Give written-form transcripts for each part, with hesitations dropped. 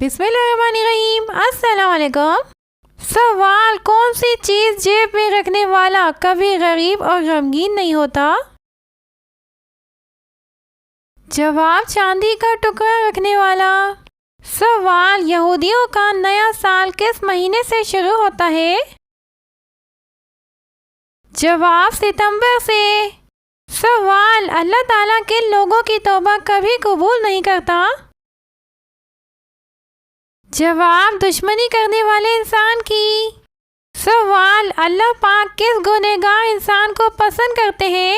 بسم اللہ الرحمن الرحیم۔ السلام علیکم۔ سوال: کون سی چیز جیب میں رکھنے والا کبھی غریب اور غمگین نہیں ہوتا؟ جواب: چاندی کا ٹکڑا رکھنے والا۔ سوال: یہودیوں کا نیا سال کس مہینے سے شروع ہوتا ہے؟ جواب: ستمبر سے۔ سوال: اللہ تعالیٰ کن لوگوں کی توبہ کبھی قبول نہیں کرتا؟ جواب: دشمنی کرنے والے انسان کی۔ سوال: اللہ پاک کس گنہگار انسان کو پسند کرتے ہیں؟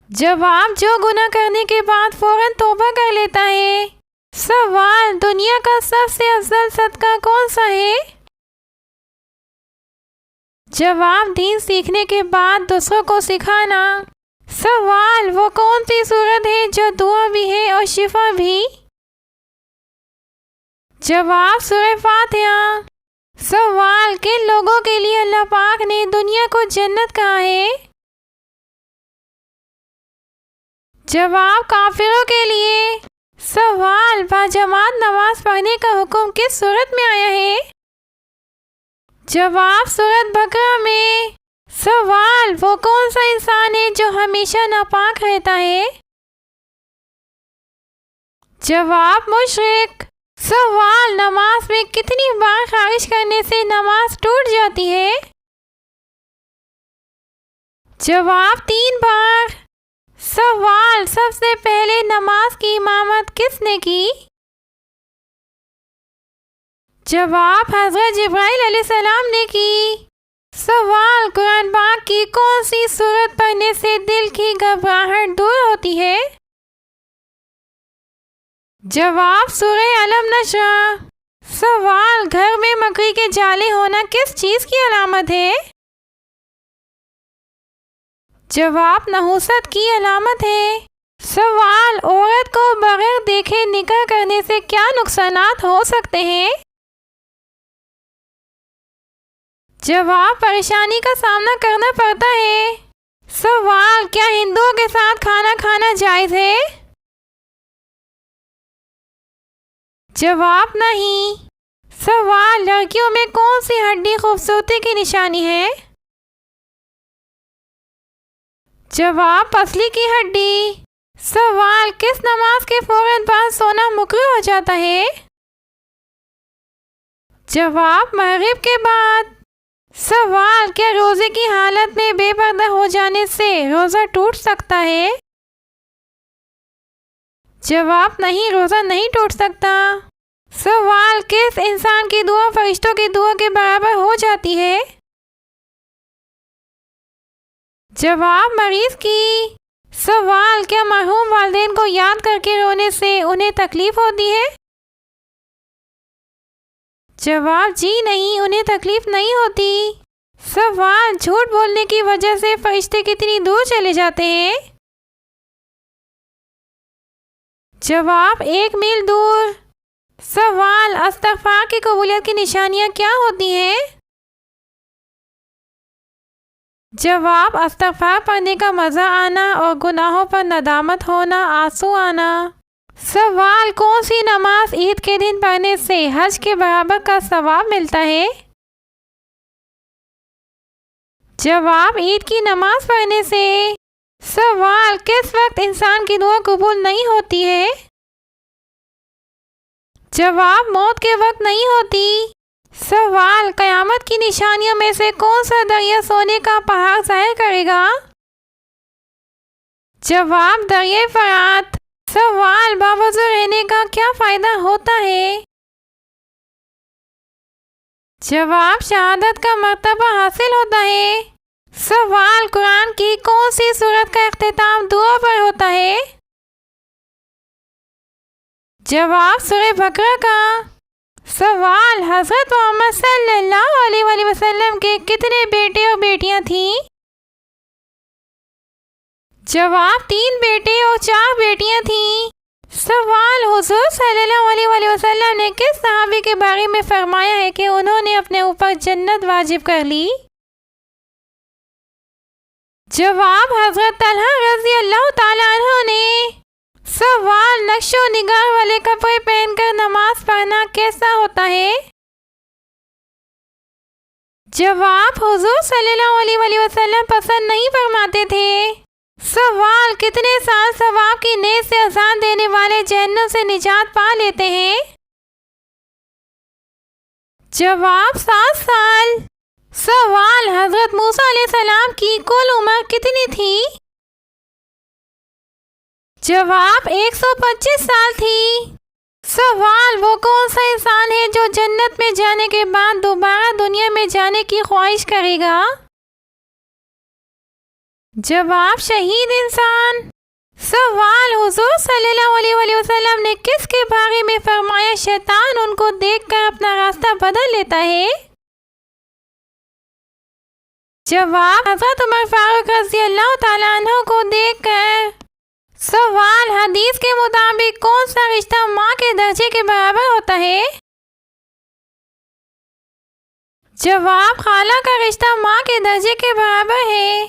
جواب: جو گناہ کرنے کے بعد فوراً توبہ کر لیتا ہے۔ سوال: دنیا کا سب سے افضل صدقہ کون سا ہے؟ جواب: دین سیکھنے کے بعد دوسروں کو سکھانا۔ سوال: وہ کون سی سورت ہے جو دعا بھی ہے اور شفا بھی؟ جواب: سورہ فاتحہ۔ سوال: کن لوگوں کے لیے اللہ پاک نے دنیا کو جنت کہا ہے؟ جواب: کافروں کے لیے۔ سوال: باجماعت نماز پڑھنے کا حکم کس سورت میں آیا ہے؟ جواب: سورۃ بقرہ میں۔ سوال: وہ کون سا انسان ہے جو ہمیشہ ناپاک رہتا ہے؟ جواب: مشرک۔ سوال: نماز میں کتنی بار خارش کرنے سے نماز ٹوٹ جاتی ہے؟ جواب: 3 بار۔ سوال: سب سے پہلے نماز کی امامت کس نے کی؟ جواب: حضرت جبرائیل علیہ السلام نے کی۔ سوال: قرآن پاک کی کون سی سورت پڑھنے سے دل کی گھبراہٹ دور ہوتی ہے؟ جواب: سورہ الم نشرح۔ سوال: گھر میں مکڑی کے جالے ہونا کس چیز کی علامت ہے؟ جواب: نحوست کی علامت ہے۔ سوال: عورت کو بغیر دیکھے نکاح کرنے سے کیا نقصانات ہو سکتے ہیں؟ جواب: پریشانی کا سامنا کرنا پڑتا ہے۔ سوال: کیا ہندوؤں کے ساتھ کھانا کھانا جائز ہے؟ جواب: نہیں۔ سوال: لڑکیوں میں کون سی ہڈی خوبصورتی کی نشانی ہے؟ جواب: پسلی کی ہڈی۔ سوال: کس نماز کے فوراً بعد سونا مکروہ ہو جاتا ہے؟ جواب: مغرب کے بعد۔ سوال: کیا روزے کی حالت میں بے پردہ ہو جانے سے روزہ ٹوٹ سکتا ہے؟ جواب: نہیں، روزہ نہیں ٹوٹ سکتا۔ سوال: کس انسان کی دعا فرشتوں کی دعا کے برابر ہو جاتی ہے؟ جواب: مریض کی۔ سوال: کیا مرحوم والدین کو یاد کر کے رونے سے انہیں تکلیف ہوتی ہے؟ جواب: جی نہیں، انہیں تکلیف نہیں ہوتی۔ سوال: جھوٹ بولنے کی وجہ سے فرشتے کتنی دور چلے جاتے ہیں؟ جواب: 1 میل دور۔ سوال: استغفار کی قبولیت کی نشانیاں کیا ہوتی ہیں؟ جواب: استغفار پڑھنے کا مزہ آنا اور گناہوں پر ندامت ہونا، آنسو آنا۔ سوال: کون سی نماز عید کے دن پڑھنے سے حج کے برابر کا ثواب ملتا ہے؟ جواب: عید کی نماز پڑھنے سے۔ سوال: کس وقت انسان کی دعا قبول نہیں ہوتی ہے؟ جواب: موت کے وقت نہیں ہوتی۔ سوال: قیامت کی نشانیوں میں سے کون سا دریا سونے کا پہاڑ ظاہر کرے گا؟ جواب: دریائے فرات۔ سوال: باوضو رہنے کا کیا فائدہ ہوتا ہے؟ جواب: شہادت کا مرتبہ حاصل ہوتا ہے۔ سوال: قرآن کی کون سی سورت کا اختتام دعا پر ہوتا ہے؟ جواب: سورہ بقرہ کا۔ سوال: حضرت محمد صلی اللہ علیہ وسلم کے کتنے بیٹے اور بیٹیاں تھیں؟ جواب: 3 بیٹے اور 4 بیٹیاں تھیں۔ سوال: حضور صلی اللہ علیہ وسلم نے کس صحابی کے بارے میں فرمایا ہے کہ انہوں نے اپنے اوپر جنت واجب کر لی؟ جواب: حضرت طلحہ رضی اللہ تعالیٰ عنہ نے۔ سوال، نقش و نگار والے کپڑے پہن کر نماز پڑھنا کیسا ہوتا ہے؟ جواب، حضور صلی اللہ علیہ وسلم پسند نہیں فرماتے تھے۔ سوال، کتنے سال ثواب کی نیت سے اذان دینے والے جہنم سے نجات پا لیتے ہیں؟ جواب، 7 سال۔ سوال، حضرت موسیٰ علیہ السلام کی کل عمر کتنی تھی؟ جواب، 125 سال تھی۔ سوال، وہ کون سا انسان ہے جو جنت میں جانے کے بعد دوبارہ دنیا میں جانے کی خواہش کرے گا؟ جواب، شہید انسان۔ سوال، حضور صلی اللہ علیہ وسلم نے کس کے بارے میں فرمایا شیطان ان کو دیکھ کر اپنا راستہ بدل لیتا ہے؟ جواب، حضرت عمر فاروق رضی اللہ تعالیٰ عنہ کو دیکھ کر۔ سوال، حدیث کے مطابق کون سا رشتہ ماں کے درجے کے برابر ہوتا ہے؟ جواب، خالہ کا رشتہ ماں کے درجے کے برابر ہے۔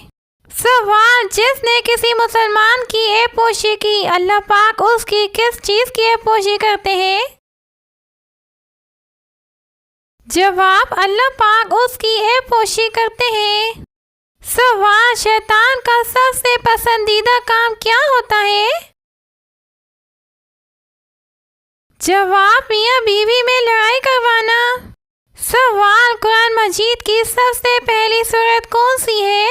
سوال، جس نے کسی مسلمان کی عیب پوشی کی، اللہ پاک اس کی کس چیز کی عیب پوشی کرتے ہیں؟ جواب، اللہ پاک اس کی عیب پوشی کرتے ہیں۔ سوال، شیطان کا سب سے پسندیدہ کام کیا ہوتا ہے؟ جواب، میاں بیوی میں لڑائی کروانا۔ سوال، قرآن مجید کی سب سے پہلی سورت کون سی ہے؟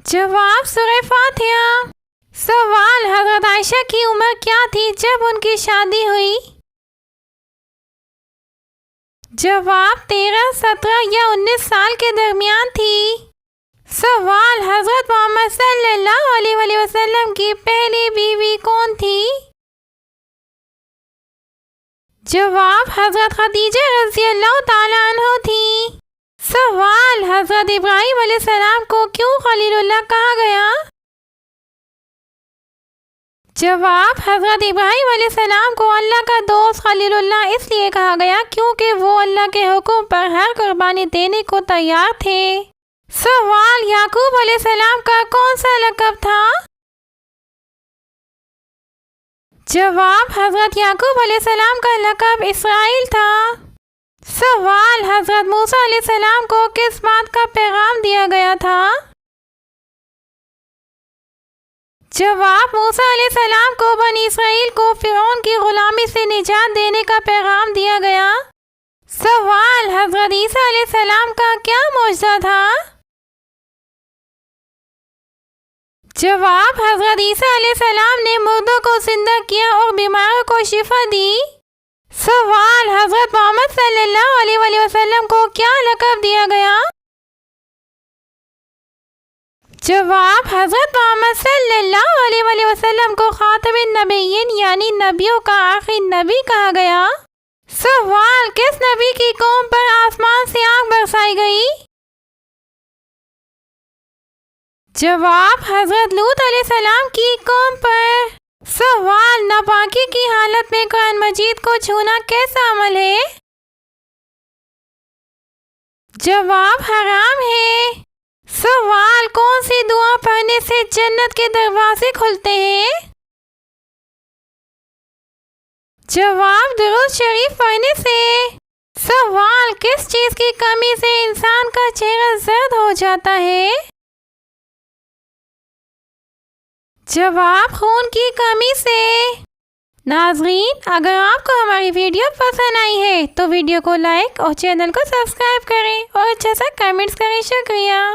جواب، سورہ فاتحہ۔ سوال، حضرت عائشہ کی عمر کیا تھی جب ان کی شادی ہوئی؟ جواب، 13، 17 یا 19 سال کے درمیان تھی۔ سوال، حضرت محمد صلی اللہ علیہ وسلم کی پہلی بیوی کون تھی؟ جواب، حضرت خدیجہ رضی اللہ تعالیٰ عنہ تھی۔ سوال، حضرت ابراہیم علیہ السلام کو کیوں خلیل اللہ کہا گیا؟ جواب، حضرت ابراہیم علیہ السلام کو اللہ کا دوست خلیل اللہ اس لیے کہا گیا کیونکہ وہ اللہ کے حکم پر ہر قربانی دینے کو تیار تھے۔ سوال، یعقوب علیہ السلام کا کون سا لقب تھا؟ جواب، حضرت یعقوب علیہ السلام کا لقب اسرائیل تھا۔ سوال، حضرت موسیٰ علیہ السلام کو کس بات کا پیغام دیا گیا تھا؟ جواب، موسیٰ علیہ السلام کو بنی اسرائیل کو فرعون کی غلامی سے نجات دینے کا پیغام دیا گیا۔ سوال، حضرت عیسیٰ علیہ السلام کا کیا معجزہ تھا؟ جواب، حضرت عیسیٰ علیہ السلام نے مردوں کو زندہ کیا اور بیماروں کو شفا دی۔ سوال، حضرت محمد صلی اللہ علیہ وسلم کو کیا لقب دیا گیا؟ جواب، حضرت محمد صلی اللہ علیہ وسلم کو خاتم النبیین یعنی نبیوں کا آخری نبی کہا گیا۔ سوال، کس نبی کی قوم پر آسمان سے آگ برسائی گئی؟ جواب، حضرت لوط علیہ السلام کی قوم پر۔ سوال، ناپاکی کی حالت میں قرآن مجید کو چھونا کیسا عمل ہے؟ جواب، حرام ہے۔ سوال، کون سی دعا پڑھنے سے جنت کے دروازے کھلتے ہیں؟ جواب، درود شریف پڑھنے سے۔ سوال، کس چیز کی کمی سے انسان کا چہرہ زرد ہو جاتا ہے؟ جواب، خون کی کمی سے۔ ناظرین، اگر آپ کو ہماری ویڈیو پسند آئی ہے تو ویڈیو کو لائک اور چینل کو سبسکرائب کریں اور اچھا سا کمنٹس کریں۔ شکریہ۔